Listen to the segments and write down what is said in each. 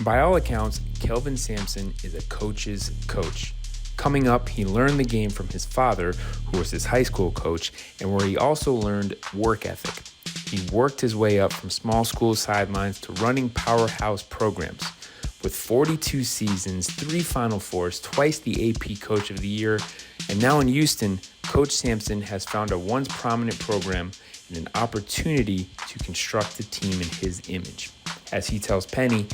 By all accounts, Kelvin Sampson is a coach's coach. Coming up, he learned the game from his father, who was his high school coach, and where he also learned work ethic. He worked his way up from small school sidelines to running powerhouse programs. With 42 seasons, 3 Final Fours, twice the AP Coach of the Year, and now in Houston, Coach Sampson has found a once prominent program and an opportunity to construct a team in his image. As he tells Penny,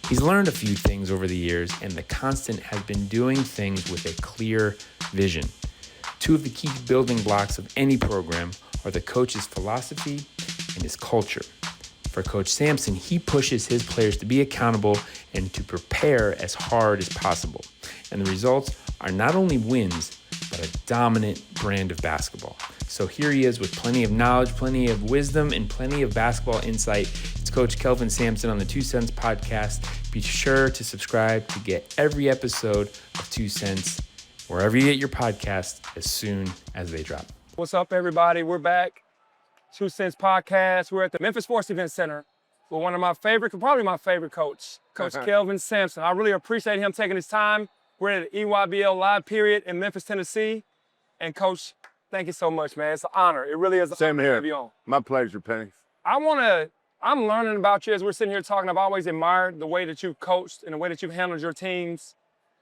he's learned a few things over the years, and the constant has been doing things with a clear vision. 2 of the key building blocks of any program are the coach's philosophy and his culture. For Coach Sampson, he pushes his players to be accountable and to prepare as hard as possible. And the results are not only wins, but a dominant brand of basketball. So here he is with plenty of knowledge, plenty of wisdom, and plenty of basketball insight. It's Coach Kelvin Sampson on the 2 Cents Podcast. Be sure to subscribe to get every episode of 2 Cents wherever you get your podcasts as soon as they drop. What's up, everybody? We're back. 2 Cents Podcast. We're at the Memphis Sports Event Center with one of my favorite, probably my favorite coach, Coach Kelvin Sampson. I really appreciate him taking his time. We're at the EYBL Live Period in Memphis, Tennessee. And Coach, thank you so much, man. It's an honor. It really is an honor to have you on. My pleasure, Penny. I'm learning about you as we're sitting here talking. I've always admired the way that you've coached and the way that you've handled your teams.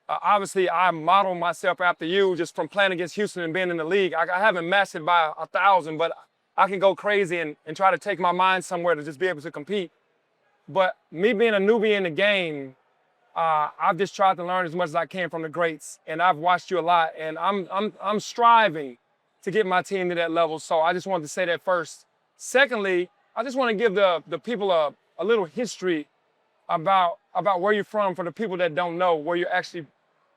Obviously, I model myself after you just from playing against Houston and being in the league. I haven't matched it by 1,000, but I can go crazy and try to take my mind somewhere to just be able to compete. But me being a newbie in the game, I've just tried to learn as much as I can from the greats, and I've watched you a lot, and I'm striving to get my team to that level. So I just wanted to say that first. Secondly, I just want to give the people a little history about where you're from for the people that don't know where you're actually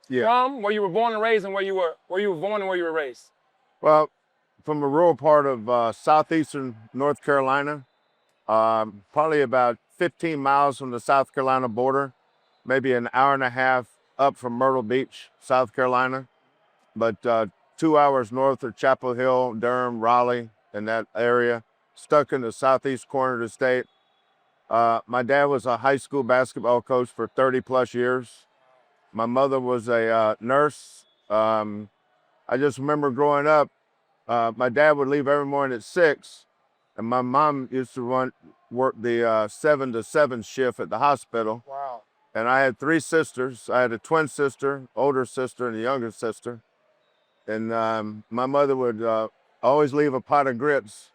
from, where you were born and raised, and where you were born and where you were raised. Well, from a rural part of southeastern North Carolina, probably about 15 miles from the South Carolina border, maybe an hour and a half up from Myrtle Beach, South Carolina, but 2 hours north of Chapel Hill, Durham, Raleigh, in that area, stuck in the southeast corner of the state. My dad was a high school basketball coach for 30 plus years. My mother was a nurse. I just remember growing up, my dad would leave every morning at 6, and my mom used to work the 7 to 7 shift at the hospital. Wow. And I had 3 sisters. I had a twin sister, older sister, and a younger sister. And my mother would always leave a pot of grits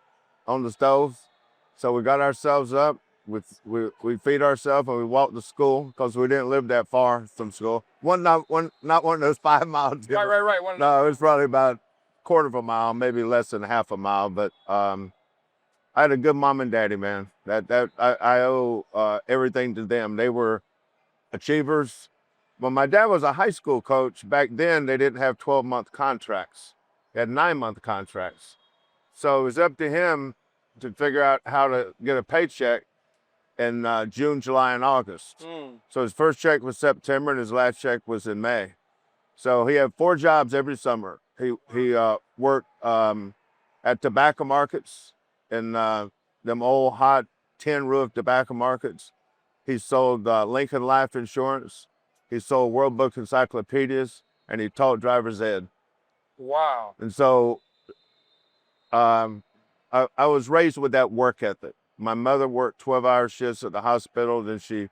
on the stove. So we got ourselves up, we feed ourselves, and we walked to school because we didn't live that far from school. Not one of those 5 miles. Right. No, it was probably about quarter of a mile, maybe less than half a mile. But I had a good mom and daddy, man. I owe everything to them. They were achievers. When my dad was a high school coach, back then they didn't have 12-month contracts. They had 9-month contracts. So it was up to him to figure out how to get a paycheck in June, July, and August. So his first check was September and his last check was in May. So he had 4 jobs every summer. He worked at tobacco markets in them old hot tin roof tobacco markets. He sold Lincoln Life Insurance. He sold World Book encyclopedias, and he taught driver's ed. Wow. And so I was raised with that work ethic. My mother worked 12-hour shifts at the hospital. Then she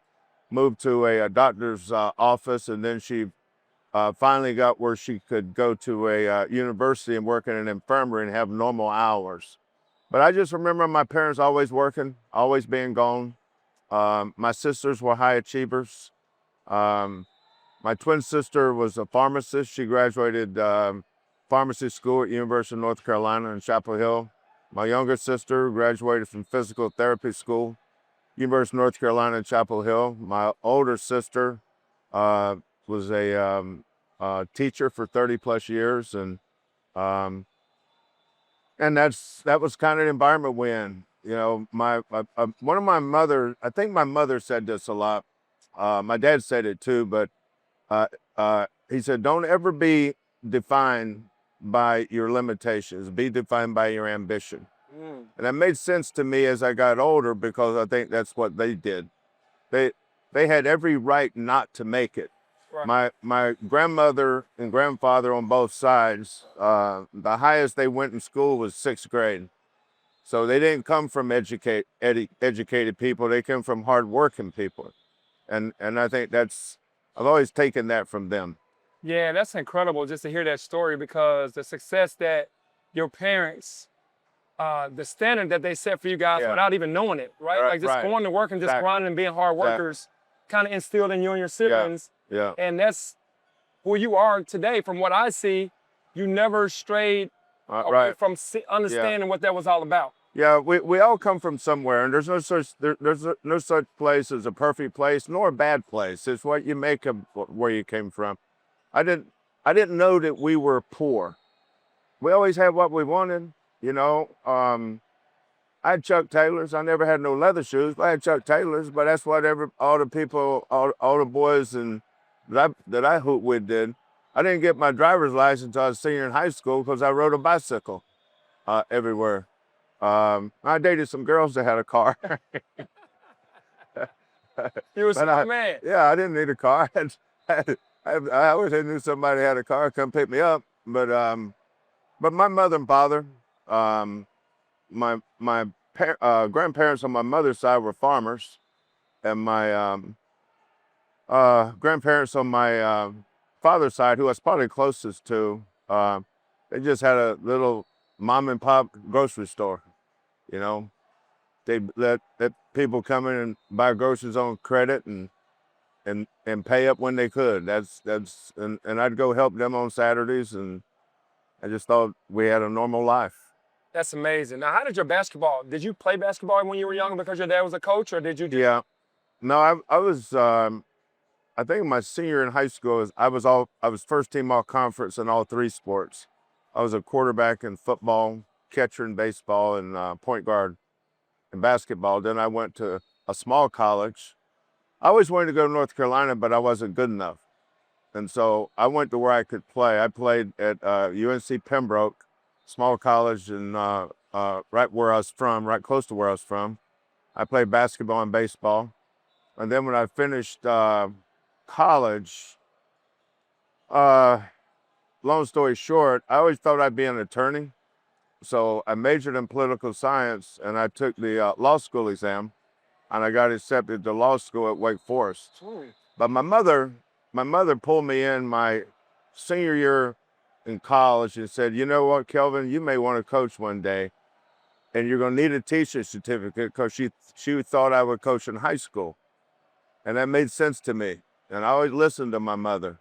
moved to a doctor's office, and then she finally got where she could go to a university and work in an infirmary and have normal hours. But I just remember my parents always working, always being gone. My sisters were high achievers. My twin sister was a pharmacist. She graduated pharmacy school at University of North Carolina in Chapel Hill. My younger sister graduated from physical therapy school, University of North Carolina in Chapel Hill. My older sister was a teacher for 30 plus years, and that was kind of the environment we're in. You know, one of my mother, I think my mother said this a lot. My dad said it too, but he said, don't ever be defined by your limitations, be defined by your ambition. And that made sense to me as I got older, because I think that's what they did. they had every right not to make it. Right. My grandmother and grandfather on both sides, the highest they went in school was 6th grade. So they didn't come from educated people. They came from hardworking people. And I think I've always taken that from them. Yeah, that's incredible just to hear that story, because the success that your parents, the standard that they set for you guys Yeah. without even knowing it, right? Right, Like just right. going to work and just Exactly. grinding and being hard Exactly. workers kind of instilled in you and your siblings. Yeah. And that's who you are today. From what I see, you never strayed away Right. from understanding what that was all about. Yeah, we all come from somewhere, and there's no such place as a perfect place nor a bad place. It's what you make of where you came from. I didn't know that we were poor. We always had what we wanted, you know. I had Chuck Taylors. I never had no leather shoes, but I had Chuck Taylors. But that's what all the people, all the boys and that I hooped with did. I didn't get my driver's license until I was a senior in high school because I rode a bicycle everywhere. I dated some girls that had a car. You was a man. Yeah, I didn't need a car. I always knew somebody had a car come pick me up. But my mother and father, my grandparents on my mother's side were farmers, and my grandparents on my father's side, who I was probably closest to, they just had a little mom and pop grocery store. You know, they let people come in and buy groceries on credit and pay up when they could. And I'd go help them on Saturdays, and I just thought we had a normal life. That's amazing. Now, how did did you play basketball when you were young because your dad was a coach, or did you? Yeah, no, I was. I think my senior in high school, I was first team all conference in all 3 sports. I was a quarterback in football, catcher in baseball, and point guard in basketball. Then I went to a small college. I always wanted to go to North Carolina, but I wasn't good enough. And so I went to where I could play. I played at UNC Pembroke, small college, and right where I was from, right close to where I was from. I played basketball and baseball. And then when I finished college, long story short, I always thought I'd be an attorney. So I majored in political science, and I took the law school exam, and I got accepted to law school at Wake Forest. But my mother pulled me in my senior year in college and said, you know what, Kelvin, you may want to coach one day, and you're going to need a teaching certificate, because she thought I would coach in high school. And that made sense to me. And I always listened to my mother.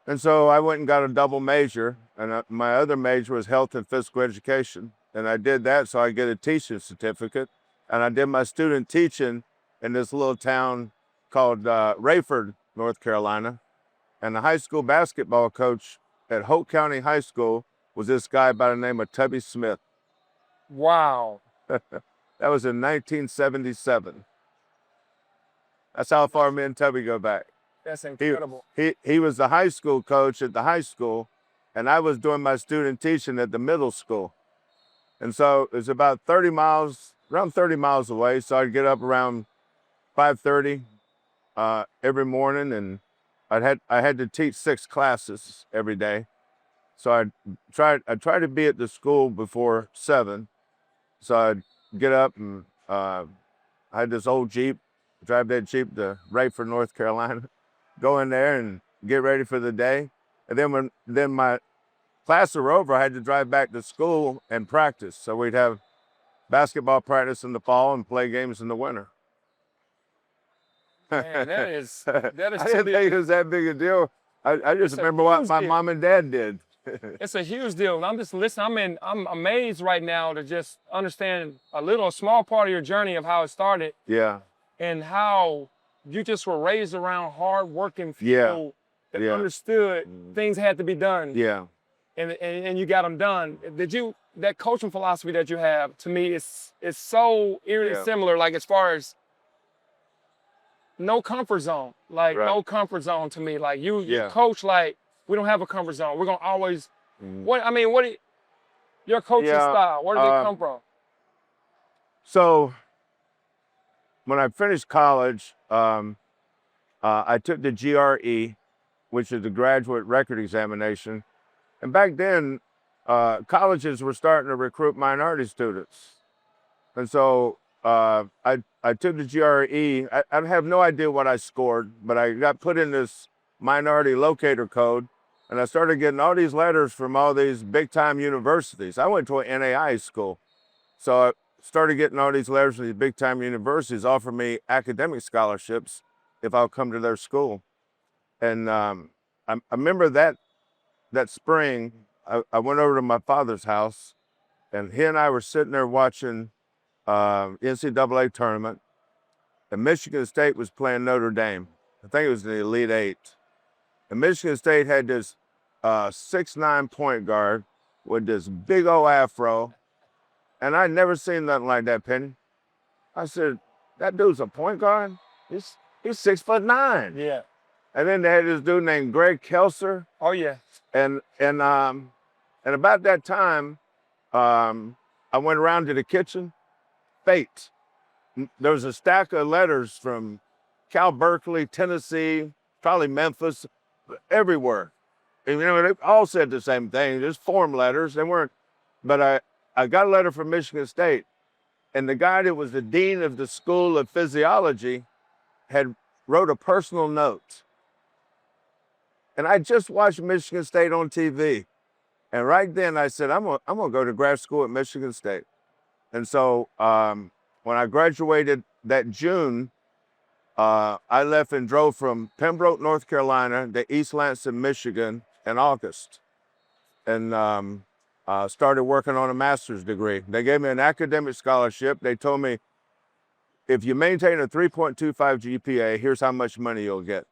And so I went and got a double major, and my other major was health and physical education. And I did that so I get a teaching certificate. And I did my student teaching in this little town called Rayford, North Carolina. And the high school basketball coach at Hope County High School was this guy by the name of Tubby Smith. Wow. That was in 1977. That's how far me and Tubby go back. That's incredible. He was the high school coach at the high school, and I was doing my student teaching at the middle school. And so it was about around 30 miles away. So I'd get up around 5:30 every morning, and I had to teach 6 classes every day. So I tried to be at the school before 7. So I'd get up, and I had this old Jeep, drive that Jeep to Rayford, North Carolina, go in there and get ready for the day. And then my classes were over, I had to drive back to school and practice. So we'd have basketball practice in the fall and play games in the winter. Man, that is I didn't think it was that big a deal. I just remember what my mom and dad did. It's a huge deal. And I'm just listening. I'm amazed right now to just understand a small part of your journey of how it started. Yeah. And how you just were raised around hard-working people that understood things had to be done. Yeah. And you got them done. That coaching philosophy that you have, to me, is so eerily similar, like as far as no comfort zone. Like no comfort zone to me. Like you coach like we don't have a comfort zone. We're gonna always your coaching style, where did it come from? So when I finished college, I took the GRE, which is the graduate record examination. And back then, colleges were starting to recruit minority students. And so I took the GRE. I have no idea what I scored, but I got put in this minority locator code, and I started getting all these letters from all these big time universities. I went to an NAI school. So I started getting all these letters from these big time universities offering me academic scholarships if I'll come to their school. And I remember that spring, I went over to my father's house, and he and I were sitting there watching NCAA tournament, and Michigan State was playing Notre Dame. I think it was the Elite Eight. And Michigan State had this 6'9" point guard with this big old afro, and I'd never seen nothing like that, Penny. I said, that dude's a point guard? He's 6'9". Yeah. And then they had this dude named Greg Kelser. Oh, yeah. And about that time, I went around to the kitchen. Fate. There was a stack of letters from Cal Berkeley, Tennessee, probably Memphis, everywhere. And, you know, they all said the same thing, just form letters. They weren't, but I got a letter from Michigan State, and the guy that was the dean of the School of Physiology had wrote a personal note. And I just watched Michigan State on TV. And right then I said, I'm gonna go to grad school at Michigan State. And so when I graduated that June, I left and drove from Pembroke, North Carolina to East Lansing, Michigan in August. And started working on a master's degree. They gave me an academic scholarship. They told me, if you maintain a 3.25 GPA, here's how much money you'll get.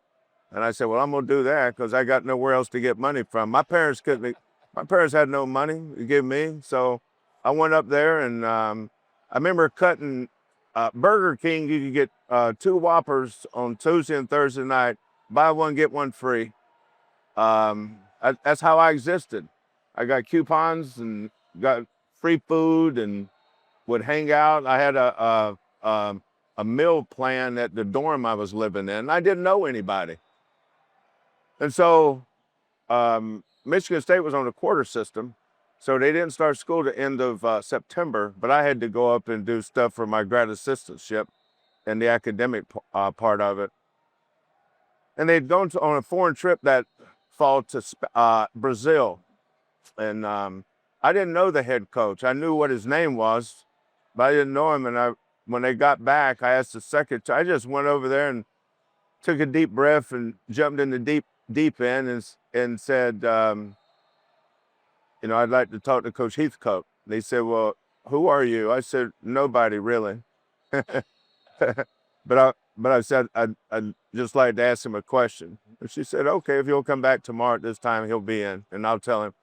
And I said, well, I'm gonna do that because I got nowhere else to get money from. My parents had no money to give me. So I went up there, and I remember cutting Burger King. You could get 2 Whoppers on Tuesday and Thursday night, buy one, get one free. That's how I existed. I got coupons and got free food and would hang out. I had a meal plan at the dorm I was living in. I didn't know anybody. And so Michigan State was on a quarter system, so they didn't start school the end of September, but I had to go up and do stuff for my grad assistantship and the academic part of it. And they'd gone on a foreign trip that fall to Brazil. And I didn't know the head coach. I knew what his name was, but I didn't know him. And when they got back, I asked the secretary. I just went over there and took a deep breath and jumped in the deep end and said, you know, I'd like to talk to Coach Heathcote. They said, well, who are you? I said, nobody really. But I said, I'd just like to ask him a question. And she said, okay, if you'll come back tomorrow at this time, he'll be in, and I'll tell him.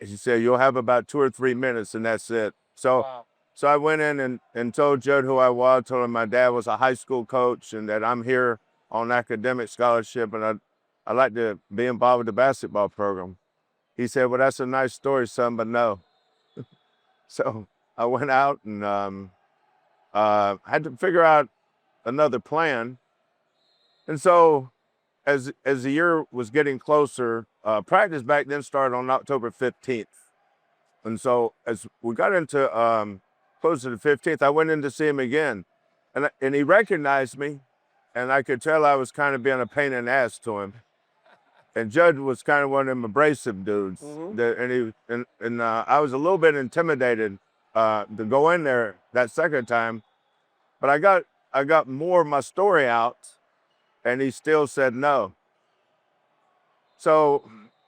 She said, you'll have about 2 or 3 minutes, and that's it. So, Wow. So I went in and told Judd who I was, told him my dad was a high school coach and that I'm here on academic scholarship, and I'd like to be involved with the basketball program. He said, well, that's a nice story, son, but no. So I went out and had to figure out another plan. And so as the year was getting closer, practice back then started on October 15th. And so as we got into close to the 15th, I went in to see him again. And he recognized me, and I could tell I was kind of being a pain in the ass to him. And Judd was kind of one of them abrasive dudes. Mm-hmm. And I was a little bit intimidated to go in there that second time. But I got more of my story out, and he still said no. So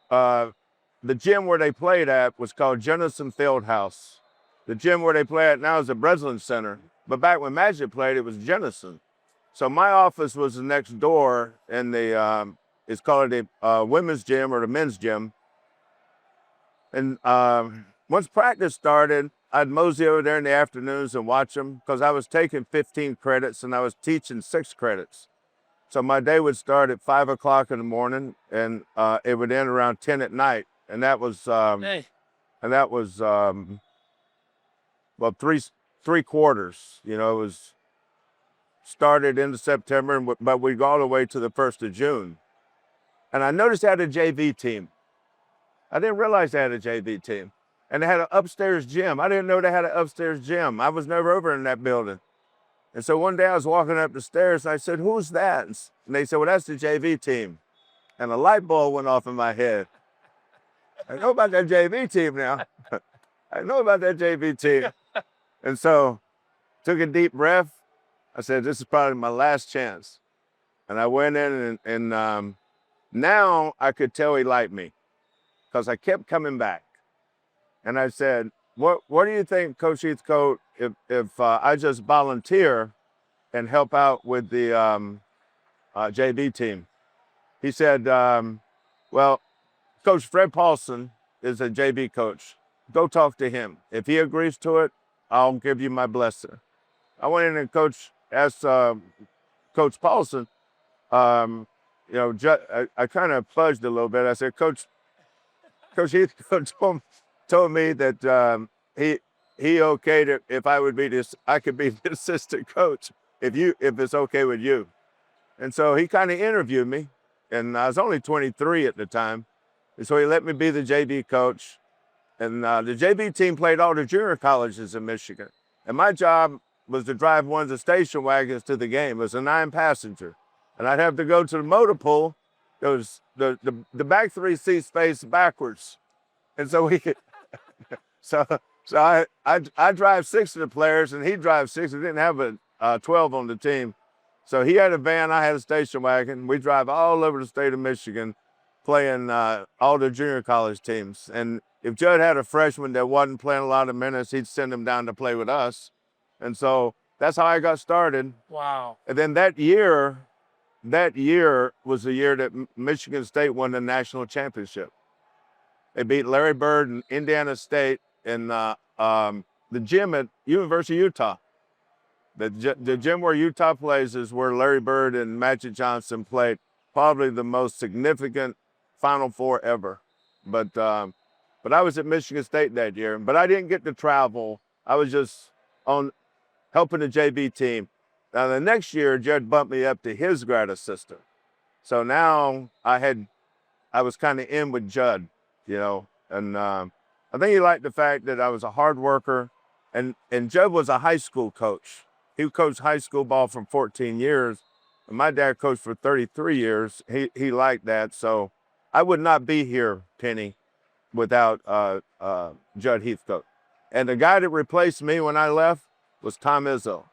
the gym where they played at was called Jennison Fieldhouse. The gym where they play at now is the Breslin Center. But back when Magic played, it was Jennison. So my office was the next door in the, it's called the women's gym or the men's gym. And once practice started, I'd mosey over there in the afternoons and watch them because I was taking 15 credits and I was teaching 6 credits. So my day would start at 5 o'clock in the morning and it would end around 10 at night. And that was, well, three quarters, you know, it was started in September, but we go all the way to the 1st of June. And I noticed they had a JV team. I didn't realize they had a JV team. And they had an upstairs gym. I didn't know they had an upstairs gym. I was never over in that building. And so one day I was walking up the stairs and I said, "Who's that?" And they said, "Well, that's the JV team." And a light bulb went off in my head. I know about that JV team now. I know about that JV team. And so took a deep breath. I said, "This is probably my last chance." And I went in and now I could tell he liked me because I kept coming back. And I said, what do you think, Coach Heathcote, if I just volunteer and help out with the JV team? He said, well, Coach Fred Paulson is a JV coach. Go talk to him. If he agrees to it, I'll give you my blessing. I went in and asked Coach Paulson, you know, I kind of fudged a little bit. I said, Coach Heathcote told me that he okayed it if I could be the assistant coach if it's okay with you. And so he kind of interviewed me, and I was only 23 at the time, and so he let me be the JV coach. And the JV team played all the junior colleges in Michigan, and my job was to drive one of the station wagons to the game. It was a 9-passenger, and I'd have to go to the motor pool. It was the back 3 seats faced backwards, and so So I drive 6 of the players, and he drives 6. We didn't have a 12 on the team. So he had a van, I had a station wagon. We drive all over the state of Michigan playing all the junior college teams. And if Judd had a freshman that wasn't playing a lot of minutes, he'd send him down to play with us. And so that's how I got started. Wow. And then that year was the year that Michigan State won the national championship. They beat Larry Bird and Indiana State in the gym at University of Utah. The gym where Utah plays is where Larry Bird and Magic Johnson played probably the most significant Final Four ever. But I was at Michigan State that year, but I didn't get to travel. I was just on helping the JV team. Now the next year, Judd bumped me up to his grad assistant. So now I was kind of in with Judd, you know, and I think he liked the fact that I was a hard worker, and Judd was a high school coach. He coached high school ball for 14 years, and my dad coached for 33 years. He liked that, so I would not be here, Penny, without Judd Heathcote. And the guy that replaced me when I left was Tom Izzo.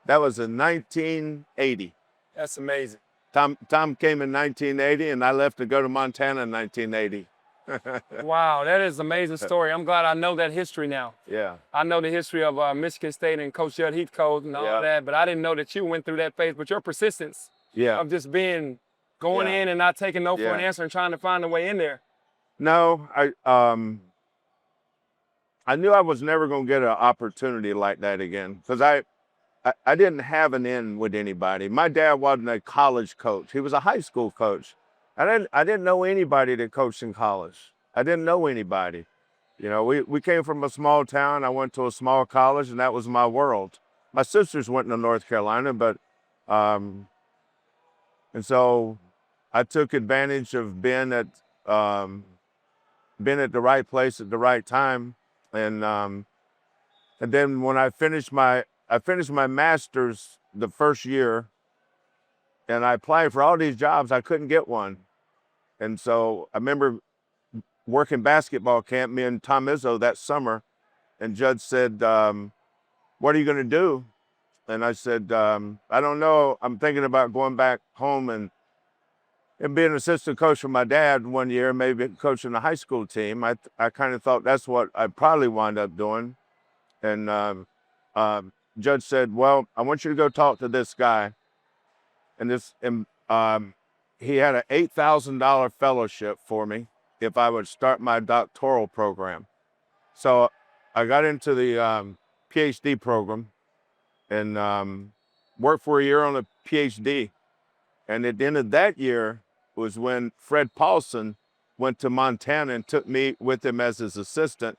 That was in 1980. That's amazing. Tom came in 1980, and I left to go to Montana in 1980. Wow, that is an amazing story. I'm glad I know that history now. Yeah. I know the history of Michigan State and Coach Judd Heathcote and all that, but I didn't know that you went through that phase. But your persistence of just going in and not taking no for an answer and trying to find a way in there. No, I knew I was never going to get an opportunity like that again because I didn't have an in with anybody. My dad wasn't a college coach. He was a high school coach. I didn't know anybody that coached in college. I didn't know anybody. You know, we came from a small town. I went to a small college, and that was my world. My sisters went to North Carolina, but and so I took advantage of being at the right place at the right time, and then when I finished my master's the first year, and I applied for all these jobs. I couldn't get one. And so I remember working basketball camp, me and Tom Izzo that summer, and Judd said, what are you going to do? And I said, I don't know. I'm thinking about going back home and being an assistant coach for my dad one year, maybe coaching the high school team. I kind of thought that's what I'd probably wind up doing. And Judge said, well, I want you to go talk to this guy. And he had an $8,000 fellowship for me if I would start my doctoral program. So I got into the PhD program and worked for a year on a PhD. And at the end of that year was when Fred Paulson went to Montana and took me with him as his assistant.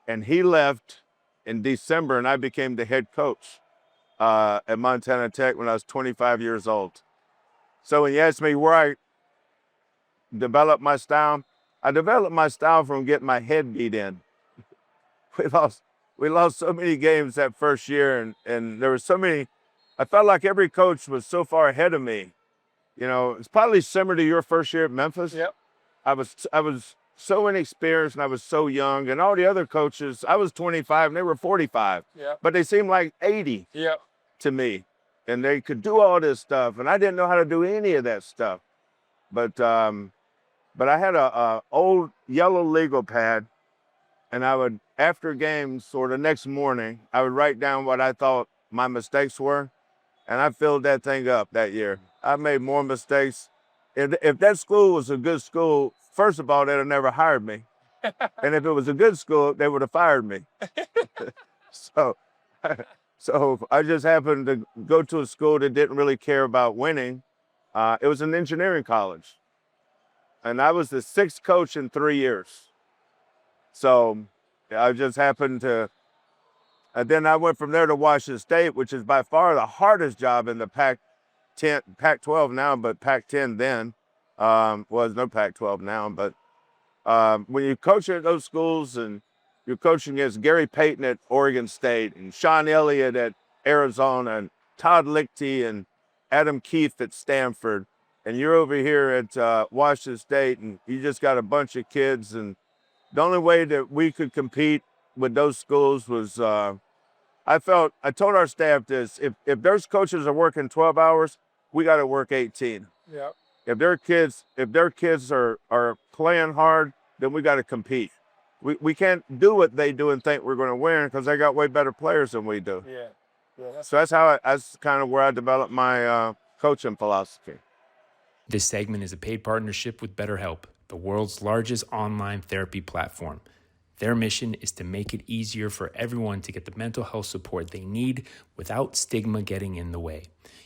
And he left in December, and I became the head coach. at Montana Tech when I was 25 years old. So when you ask me where I developed my style, I developed my style from getting my head beat in. We lost so many games that first year, and there were so many. I felt like every coach was so far ahead of me. You know, it's probably similar to your first year at Memphis. Yep. I was so inexperienced and I was so young, and all the other coaches, I was 25 and they were 45. Yep. But they seemed like 80 Yep. to me, and they could do all this stuff, and I didn't know how to do any of that stuff. But I had a old yellow legal pad, and I would, after games or the next morning, I would write down what I thought my mistakes were, and I filled that thing up that year. I made more mistakes. If that school was a good school, first of all, they'd have never hired me. And if it was a good school, they would have fired me. So, so I just happened to go to a school that didn't really care about winning. It was an engineering college. And I was the 6th coach in 3 years. So I just happened to, and then I went from there to Washington State, which is by far the hardest job in the Pac-10, Pac-12 now, but Pac-10 then. Was no Pac-12 now, but when you coach at those schools and you're coaching against Gary Payton at Oregon State and Sean Elliott at Arizona and Todd Lichty and Adam Keefe at Stanford, and you're over here at Washington State and you just got a bunch of kids, and the only way that we could compete with those schools was I told our staff this: if those coaches are working 12 hours, we got to work 18. Yeah. If their kids are playing hard, then we got to compete. We can't do what they do and think we're going to win, because they got way better players than we do. Yeah. So that's kind of where I developed my coaching philosophy. This segment is a paid partnership with BetterHelp, the world's largest online therapy platform. Their mission is to make it easier for everyone to get the mental health support they need without stigma getting in the way.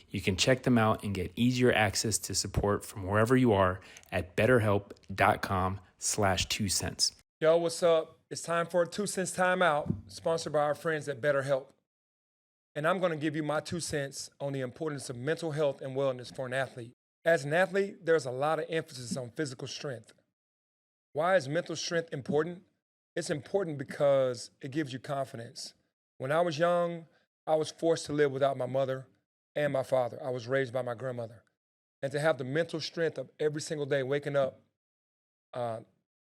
You can check them out and get easier access to support from wherever you are at betterhelp.com/2cents. Yo, what's up? It's time for a 2 cents timeout, sponsored by our friends at BetterHelp. And I'm going to give you my 2 cents on the importance of mental health and wellness for an athlete. As an athlete, there's a lot of emphasis on physical strength. Why is mental strength important? It's important because it gives you confidence. When I was young, I was forced to live without my mother and my father. I was raised by my grandmother. And to have the mental strength of every single day waking up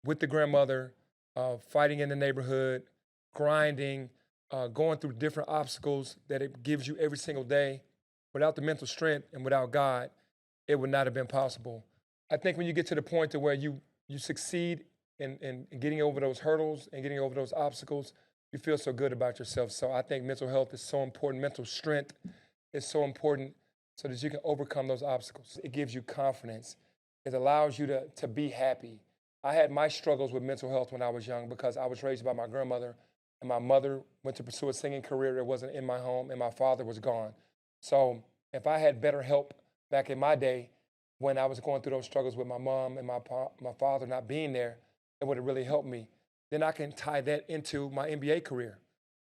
with the grandmother, fighting in the neighborhood, grinding, going through different obstacles that it gives you every single day, without the mental strength and without God, it would not have been possible. I think when you get to the point to where you succeed in getting over those hurdles and getting over those obstacles, you feel so good about yourself. So I think mental health is so important. Mental strength is so important so that you can overcome those obstacles. It gives you confidence. It allows you to be happy. I had my struggles with mental health when I was young because I was raised by my grandmother, and my mother went to pursue a singing career that wasn't in my home, and my father was gone. So if I had better help back in my day when I was going through those struggles with my mom and my father not being there, it would have really helped me. Then I can tie that into my NBA career.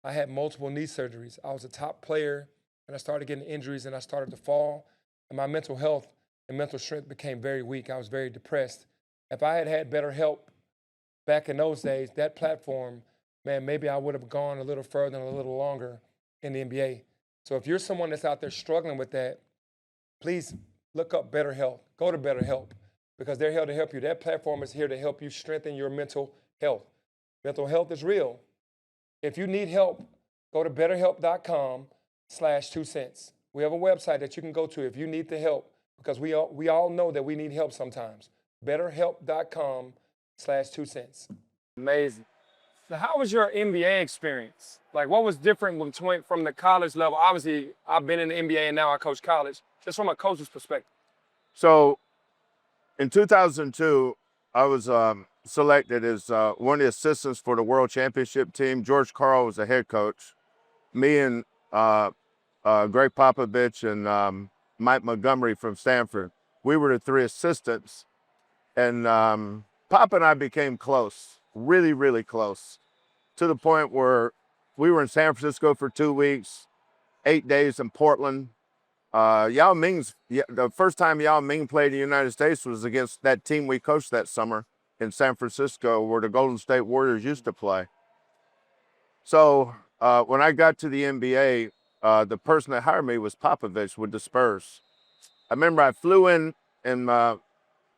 I had multiple knee surgeries. I was a top player, and I started getting injuries, and I started to fall, and my mental health and mental strength became very weak. I was very depressed. If I had had better help back in those days, that platform, man, maybe I would have gone a little further and a little longer in the NBA. So if you're someone that's out there struggling with that, please look up BetterHelp. Go to BetterHelp, because they're here to help you. That platform is here to help you strengthen your mental health. Mental health is real. If you need help, go to betterhelp.com/2cents. We have a website that you can go to if you need the help, because we all know that we need help sometimes. betterhelp.com/2cents. Amazing. So how was your NBA experience? Like, what was different from the college level? Obviously, I've been in the NBA and now I coach college. Just from a coach's perspective. So in 2002, I was selected as one of the assistants for the World Championship team. George Karl was the head coach. Me and Greg Popovich and Mike Montgomery from Stanford, we were the 3 assistants. And Pop and I became close, really, really close, to the point where we were in San Francisco for 2 weeks, 8 days in Portland. The first time Yao Ming played in the United States was against that team we coached that summer in San Francisco, where the Golden State Warriors used to play. So when I got to the NBA, the person that hired me was Popovich with the Spurs. I remember I flew in and I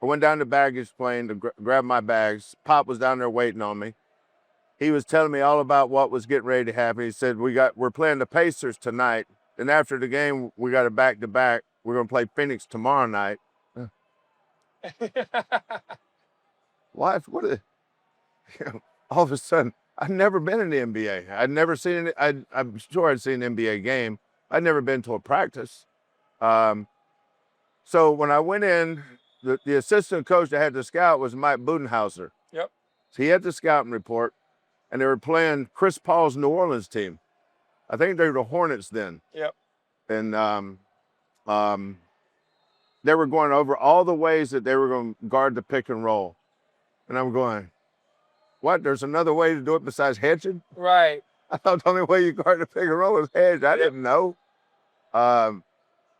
went down to baggage plane to grab my bags. Pop was down there waiting on me. He was telling me all about what was getting ready to happen. He said, we're playing the Pacers tonight. And after the game, we got a back-to-back. We're going to play Phoenix tomorrow night. What? All of a sudden, I'd never been in the NBA. I'd never seen it. I'm sure I'd seen an NBA game. I'd never been to a practice. So when I went in, the assistant coach that had the scout was Mike Budenhauser. Yep. So he had the scouting report, and they were playing Chris Paul's New Orleans team. I think they were the Hornets then. Yep. And they were going over all the ways that they were going to guard the pick and roll. And I'm going, what? There's another way to do it besides hedging? Right. I thought the only way you guard the pick and roll was hedge. I didn't know.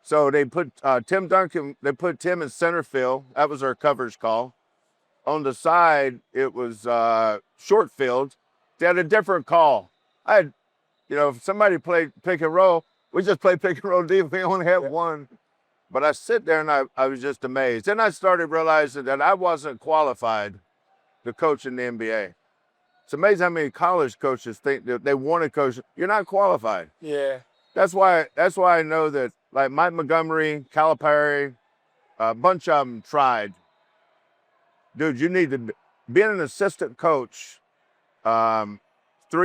So they put Tim Duncan, they put Tim in center field. That was our coverage call. On the side, it was short field. They had a different call. If somebody played pick and roll, we just play pick and roll deep. We only had one. But I sit there and I was just amazed. Then I started realizing that I wasn't qualified to coach in the NBA. It's amazing how many college coaches think that they want to coach. You're not qualified. Yeah. That's why I know that, like Mike Montgomery, Calipari, a bunch of them tried. Dude, you need to be an assistant coach. 3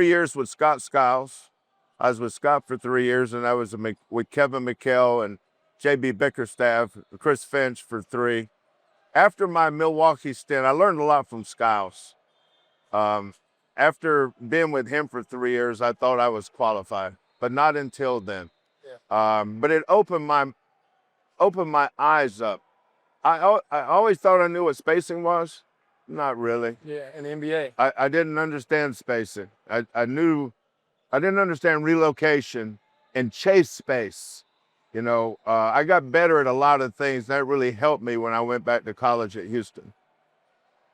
years with Scott Skiles. I was with Scott for 3 years, and I was with Kevin McHale and J.B. Bickerstaff, Chris Finch for 3. After my Milwaukee stint, I learned a lot from Skiles. After being with him for 3 years, I thought I was qualified, but not until then. Yeah. But it opened my eyes up. I always thought I knew what spacing was. Not really. Yeah, in the NBA. I didn't understand spacing. I didn't understand relocation and chase space. I got better at a lot of things. That really helped me when I went back to college at Houston.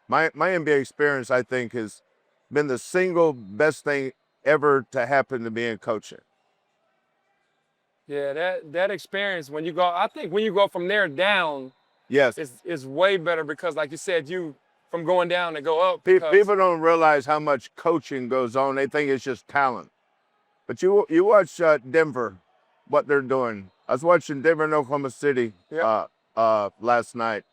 My NBA experience, I think, has been the single best thing ever to happen to me in coaching. Yeah, that experience, when you go from there down, Yes. is way better because, like you said, from going down to go up. People don't realize how much coaching goes on. They think it's just talent. But you watch Denver, what they're doing. I was watching Denver and Oklahoma City last night.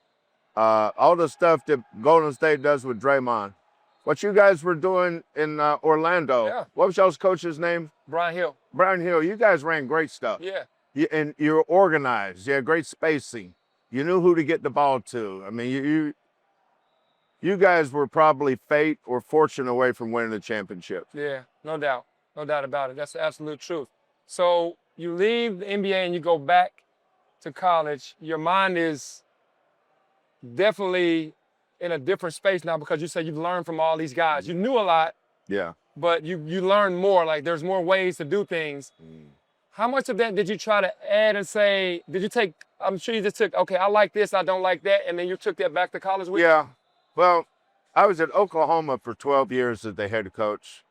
All the stuff that Golden State does with Draymond. What you guys were doing in Orlando. Yeah. What was y'all's coach's name? Brian Hill. Brian Hill. You guys ran great stuff. Yeah. And you were organized. You had great spacing. You knew who to get the ball to. I mean, you guys were probably fate or fortune away from winning the championship. Yeah, no doubt. No doubt about it. That's the absolute truth. So you leave the NBA and you go back to college. Your mind is definitely in a different space now because you said you've learned from all these guys. You knew a lot, Yeah. but you learned more. Like there's more ways to do things. How much of that did you try to add and say, I'm sure you just took, okay, I like this, I don't like that, and then you took that back to college with you? Yeah. Well, I was at Oklahoma for 12 years as the head coach.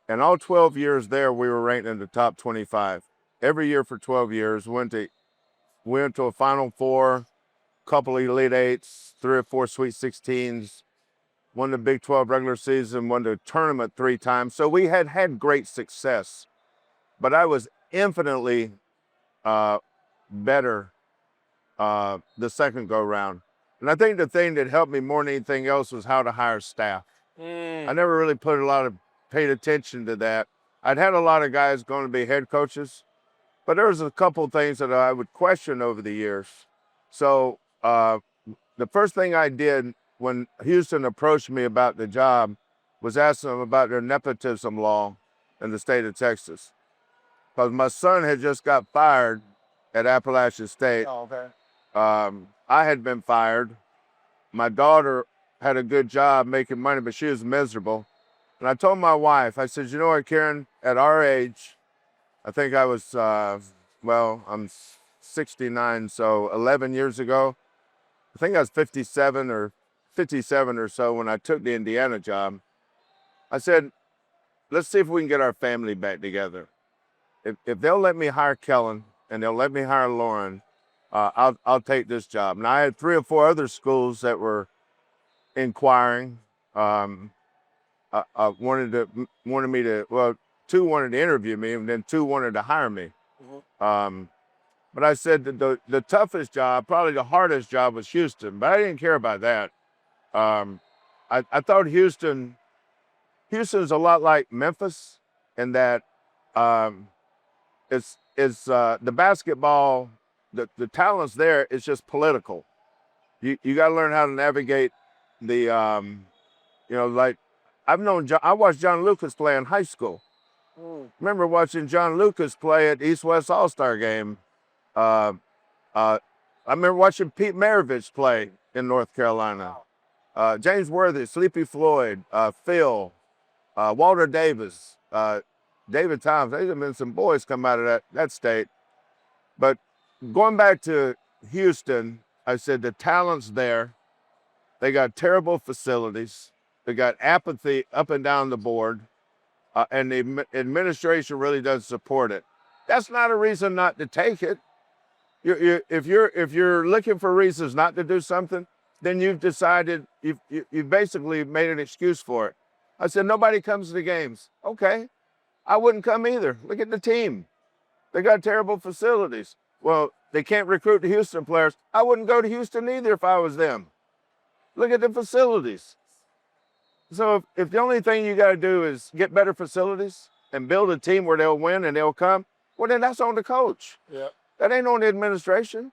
And all 12 years there, we were ranked in the top 25. Every year for 12 years, went to a Final Four, couple Elite Eights, 3 or 4 Sweet 16s, won the Big 12 regular season, won the tournament 3 times. So we had great success. But I was infinitely better the second go-round. And I think the thing that helped me more than anything else was how to hire staff. I never really paid attention to that. I'd had a lot of guys going to be head coaches, but there was a couple things that I would question over the years. So the first thing I did when Houston approached me about the job was ask them about their nepotism law in the state of Texas. Because my son had just got fired at Appalachian State. Oh, okay. I had been fired. My daughter had a good job making money, but she was miserable. And I told my wife, I said, you know what, Karen, at our age, I think I was, well, I'm 69, so 11 years ago. I think I was 57 or so when I took the Indiana job. I said, let's see if we can get our family back together. If they'll let me hire Kellen and they'll let me hire Lauren, I'll take this job. And I had 3 or 4 other schools that were inquiring. Wanted me to, well, 2 wanted to interview me, and then 2 wanted to hire me. But I said that the toughest job, probably the hardest job, was Houston. But I didn't care about that. I thought Houston's a lot like Memphis in that it's the basketball, the talents there is just political. You got to learn how to navigate the like I watched John Lucas play in high school. Remember watching John Lucas play at East-West All-Star game. I remember watching Pete Maravich play in North Carolina. James Worthy, Sleepy Floyd, Phil, Walter Davis, David Thomas. There's been some boys come out of that state. But going back to Houston, I said the talent's there. They got terrible facilities. They got apathy up and down the board. And the administration really doesn't support it. That's not a reason not to take it. If you're looking for reasons not to do something, then you've decided, you've basically made an excuse for it. I said, nobody comes to the games. Okay, I wouldn't come either. Look at the team. They got terrible facilities. Well, they can't recruit the Houston players. I wouldn't go to Houston either if I was them. Look at the facilities. So if the only thing you got to do is get better facilities and build a team where they'll win and they'll come, well, then that's on the coach. Yeah. That ain't on the administration.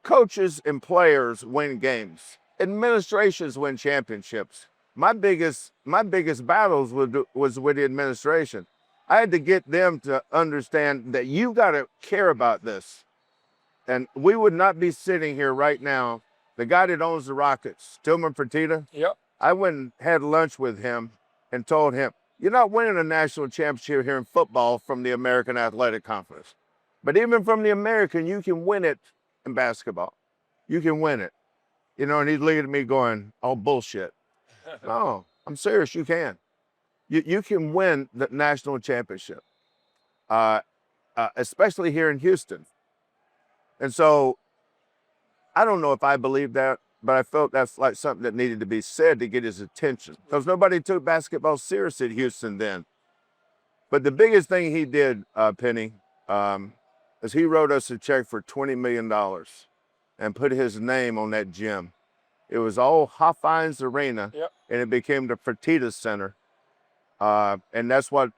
Coaches and players win games. Administrations win championships. My biggest battles was with the administration. I had to get them to understand that you got to care about this. And we would not be sitting here right now. The guy that owns the Rockets, Tillman Fertitta, Yep. I went and had lunch with him and told him, you're not winning a national championship here in football from the American Athletic Conference. But even from the American, you can win it in basketball. You can win it. And he's looking at me going, oh, bullshit. No, I'm serious, you can. You can win the national championship, especially here in Houston. And so I don't know if I believe that, but I felt that's like something that needed to be said to get his attention. Because nobody took basketball serious at Houston then. But the biggest thing he did, Penny, is he wrote us a check for $20 million and put his name on that gym. It was all Hofheinz Arena, Yep. and it became the Fertitta Center. And that's what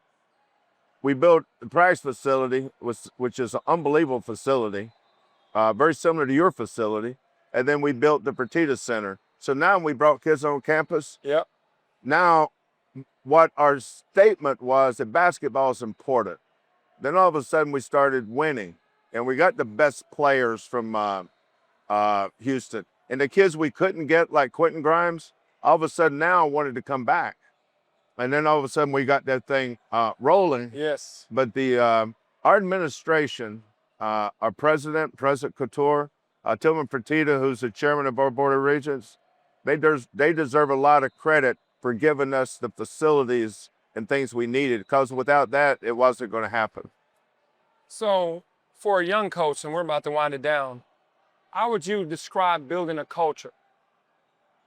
we built. The practice facility, which is an unbelievable facility, very similar to your facility. And then we built the Fertitta Center. So now we brought kids on campus. Yep. Now, what our statement was that basketball is important. Then all of a sudden we started winning, and we got the best players from Houston. And the kids we couldn't get, like Quentin Grimes, all of a sudden now wanted to come back. And then all of a sudden we got that thing rolling. Yes. But our administration, our President Couture, Tillman Fertitta, who's the chairman of our Board of Regents, they deserve a lot of credit for giving us the facilities and things we needed, because without that, it wasn't going to happen. So for a young coach, and we're about to wind it down, how would you describe building a culture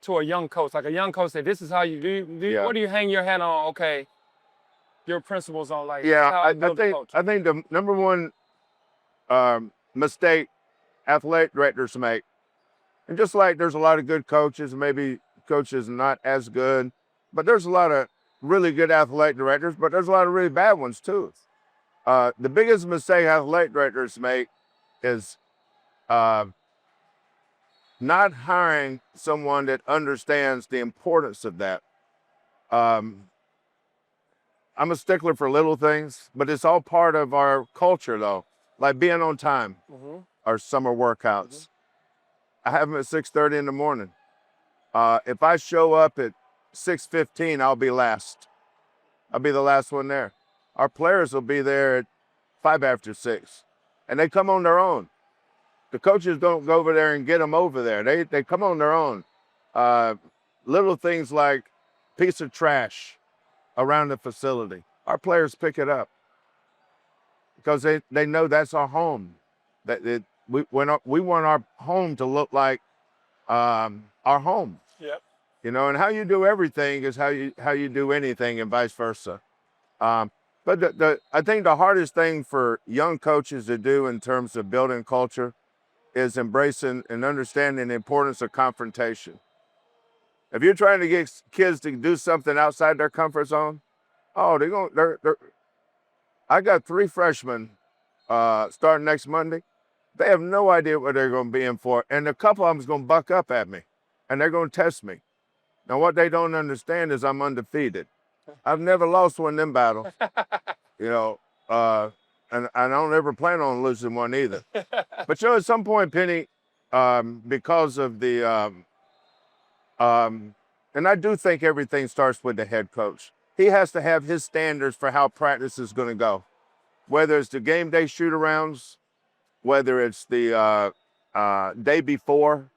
to a young coach? Like a young coach say, this is how you do. Yeah. What do you hang your hat on? Okay, your principles on, like, Yeah, how I build a think culture. I think the number one mistake athletic directors make, and just like there's a lot of good coaches, maybe coaches not as good, but there's a lot of really good athletic directors, but there's a lot of really bad ones too. The biggest mistake athletic directors make is not hiring someone that understands the importance of that. I'm a stickler for little things, but it's all part of our culture though, like being on time. Our summer workouts. I have them at 6:30 in the morning. If I show up at 6:15, I'll be last. I'll be the last one there. Our players will be there at 5 after 6, and they come on their own. The coaches don't go over there and get them over there. They come on their own. Little things like piece of trash around the facility. Our players pick it up because they know that's our home. We want our home to look like our home. Yep. You know, and how you do everything is how you do anything, and vice versa. But I think the hardest thing for young coaches to do in terms of building culture is embracing and understanding the importance of confrontation. If you're trying to get kids to do something outside their comfort zone, I got 3 freshmen starting next Monday. They have no idea what they're going to be in for, and a couple of them is going to buck up at me, and they're going to test me. Now, what they don't understand is I'm undefeated. I've never lost one of them battles, you know, and I don't ever plan on losing one either. But, you know, at some point, Penny, because of the and I do think everything starts with the head coach. He has to have his standards for how practice is going to go, whether it's the game day shoot-arounds, whether it's the day before,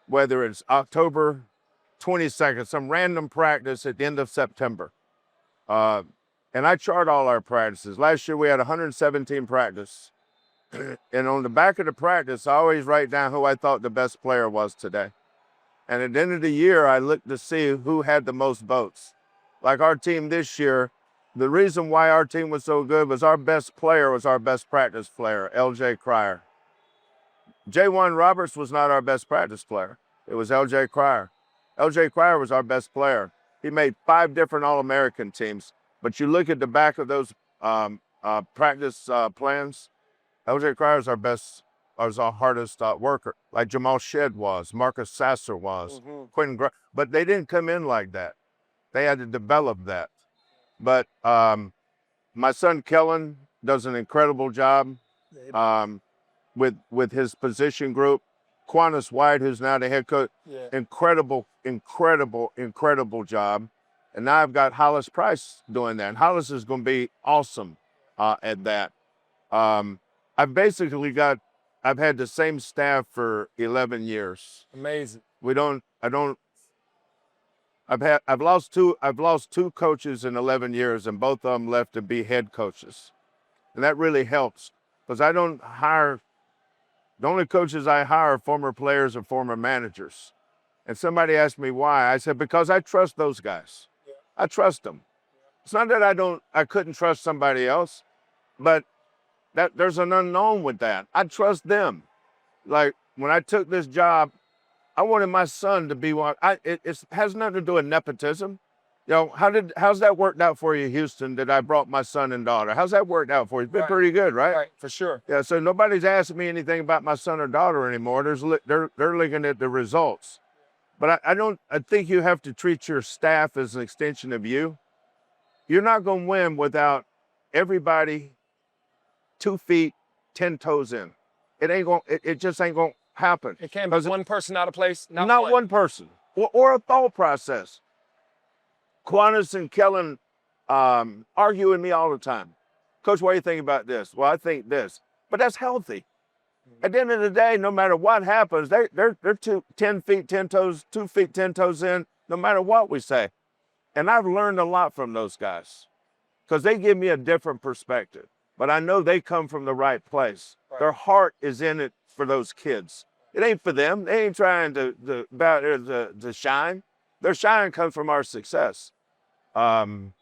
whether it's October 22nd, some random practice at the end of September. And I chart all our practices. Last year we had 117 practice. And on the back of the practice, I always write down who I thought the best player was today. And at the end of the year, I looked to see who had the most votes. Like our team this year, the reason why our team was so good was our best player was our best practice player, L.J. Cryer. J1 Roberts was not our best practice player. It was L.J. Cryer. L.J. Cryer was our best player. He made 5 different All-American teams. But you look at the back of those practice plans, L.J. Cryer was our hardest worker, like Jamal Shedd was, Marcus Sasser was, Quentin but they didn't come in like that. They had to develop that. But my son Kellen does an incredible job with his position group. Quantas White, who's now the head coach, incredible job. And now I've got Hollis Price doing that. And Hollis is going to be awesome at that. I've had the same staff for 11 years. Amazing. I've lost two coaches in 11 years, and both of them left to be head coaches. And that really helps because I don't hire, the only coaches I hire are former players or former managers. And somebody asked me why. I said, because I trust those guys. Yeah. I trust them. It's not that I couldn't trust somebody else, but there's an unknown with that. I trust them. Like when I took this job, I wanted my son to be one. It has nothing to do with nepotism. You know, how's that worked out for you, Houston, that I brought my son and daughter? How's that worked out for you? It's been pretty good, right? Right, for sure. Yeah, so nobody's asking me anything about my son or daughter anymore. They're looking at the results. But I think you have to treat your staff as an extension of you. You're not going to win without everybody 2 feet, 10 toes in. It just ain't going to happen. It can't be one person out of place. Not one person or a thought process. Quantas and Kellen argue with me all the time. Coach, what do you think about this? Well, I think this. But that's healthy. At the end of the day, no matter what happens, they're 10 feet, 10 toes, 2 feet, 10 toes in, no matter what we say. And I've learned a lot from those guys because they give me a different perspective. But I know they come from the right place. Right. Their heart is in it for those kids. It ain't for them. They ain't trying to shine. Their shine comes from our success. And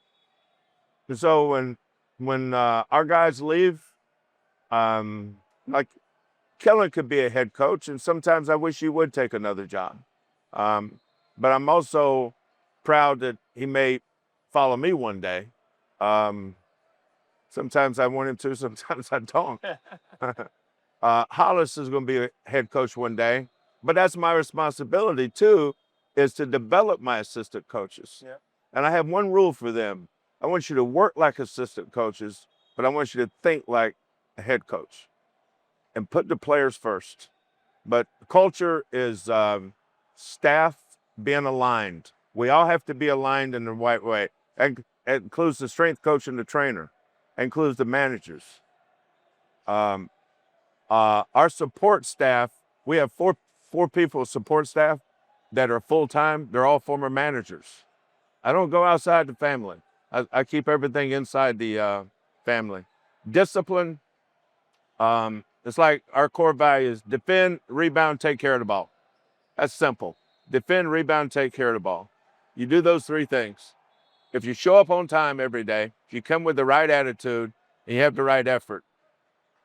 so when our guys leave, like Kellen could be a head coach, and sometimes I wish he would take another job. But I'm also proud that he may follow me one day. Sometimes I want him to, sometimes I don't. Hollis is going to be a head coach one day, but that's my responsibility too, is to develop my assistant coaches. Yeah. And I have one rule for them. I want you to work like assistant coaches, but I want you to think like a head coach and put the players first. But culture is staff being aligned. We all have to be aligned in the right way. And includes the strength coach and the trainer, includes the managers. Our support staff, we have four people support staff that are full-time. They're all former managers. I don't go outside the family. I keep everything inside the family. Discipline, it's like our core values: defend, rebound, take care of the ball. That's simple. Defend, rebound, take care of the ball. You do those three things. If you show up on time every day, if you come with the right attitude, and you have the right effort,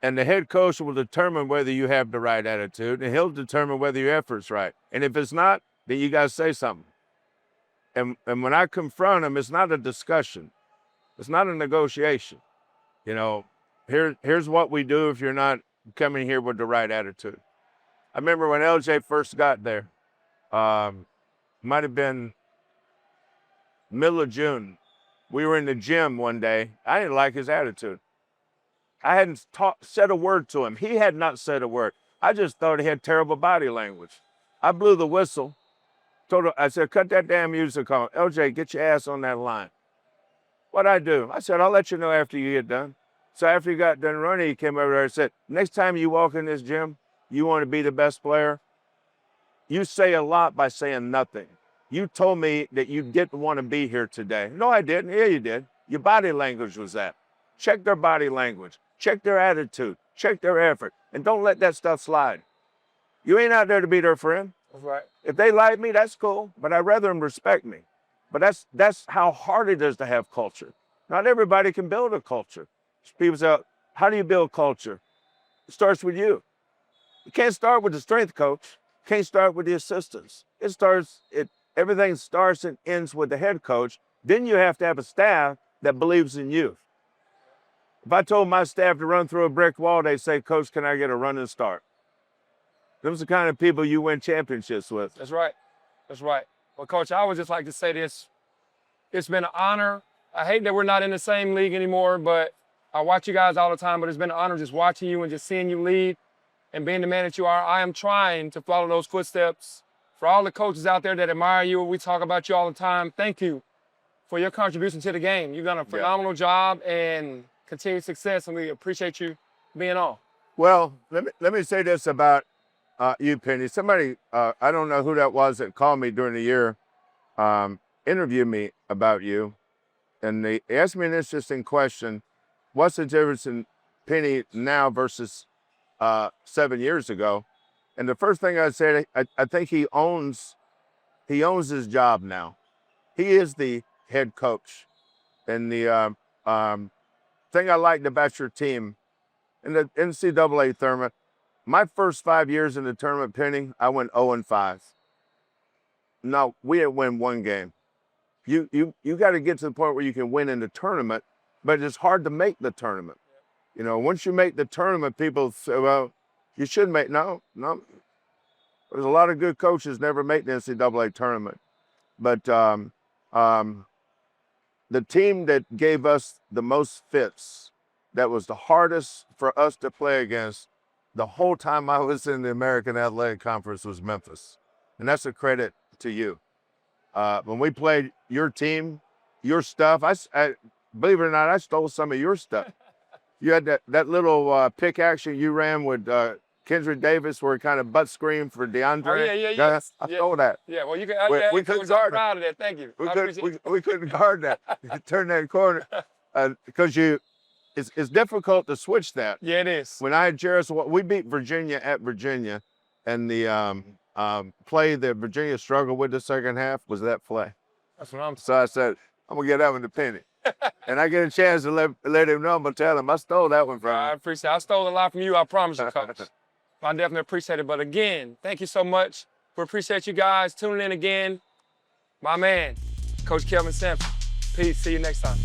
and the head coach will determine whether you have the right attitude, and he'll determine whether your effort's right. And if it's not, then you got to say something. And when I confront them, it's not a discussion. It's not a negotiation. You know, here's what we do if you're not coming here with the right attitude. I remember when LJ first got there, might have been middle of June. We were in the gym one day. I didn't like his attitude. I hadn't said a word to him. He had not said a word. I just thought he had terrible body language. I blew the whistle. Told him, I said, cut that damn music on. LJ, get your ass on that line. What'd I do? I said, I'll let you know after you get done. So after he got done running, he came over there and said, next time you walk in this gym, you want to be the best player, you say a lot by saying nothing. You told me that you didn't want to be here today. No, I didn't. Yeah, you did. Your body language was that. Check their body language. Check their attitude. Check their effort. And don't let that stuff slide. You ain't out there to be their friend. That's right. If they like me, that's cool, but I'd rather them respect me. But that's how hard it is to have culture. Not everybody can build a culture. People say, how do you build culture? It starts with you. You can't start with the strength coach. You can't start with the assistants. Everything starts and ends with the head coach. Then you have to have a staff that believes in you. If I told my staff to run through a brick wall, they'd say, Coach, can I get a running start? Those are the kind of people you win championships with. That's right. That's right. Well, Coach, I would just like to say this. It's been an honor. I hate that we're not in the same league anymore, but I watch you guys all the time, but it's been an honor just watching you and just seeing you lead and being the man that you are. I am trying to follow those footsteps. For all the coaches out there that admire you, we talk about you all the time, thank you for your contribution to the game. You've done a phenomenal job and continued success, and we appreciate you being on. Well, let me say this about you, Penny. Somebody, I don't know who that was that called me during the year, interviewed me about you, and they asked me an interesting question. What's the difference in Penny now versus 7 years ago? And the first thing I said, I think he owns his job now. He is the head coach. And the thing I liked about your team in the NCAA tournament, my first 5 years in the tournament, Penny, I went 0-5. No, we didn't win one game. You got to get to the point where you can win in the tournament, but it's hard to make the tournament. You know, once you make the tournament, people say, well, you should make, no. There's a lot of good coaches never make the NCAA tournament. But the team that gave us the most fits, that was the hardest for us to play against the whole time I was in the American Athletic Conference, was Memphis. And that's a credit to you. When we played your team, your stuff, I believe it or not, I stole some of your stuff. You had that little pick action you ran with Kendrick Davis where he kind of butt screamed for DeAndre. Oh, yeah. I stole that. Yeah, well, you can. We couldn't guard proud of that. Thank you. We couldn't guard that. You turn that corner because it's difficult to switch that. Yeah, it is. When I had Jarris, we beat Virginia at Virginia, and the play that Virginia struggled with the second half was that play. That's what I'm saying. So I said, I'm gonna get that one to Penny. And I get a chance to let him know, I'm gonna tell him I stole that one from him. I appreciate it. I stole a lot from you, I promise you, Coach. I definitely appreciate it. But again, thank you so much. We appreciate you guys tuning in again. My man, Coach Kelvin Sampson. Peace. See you next time.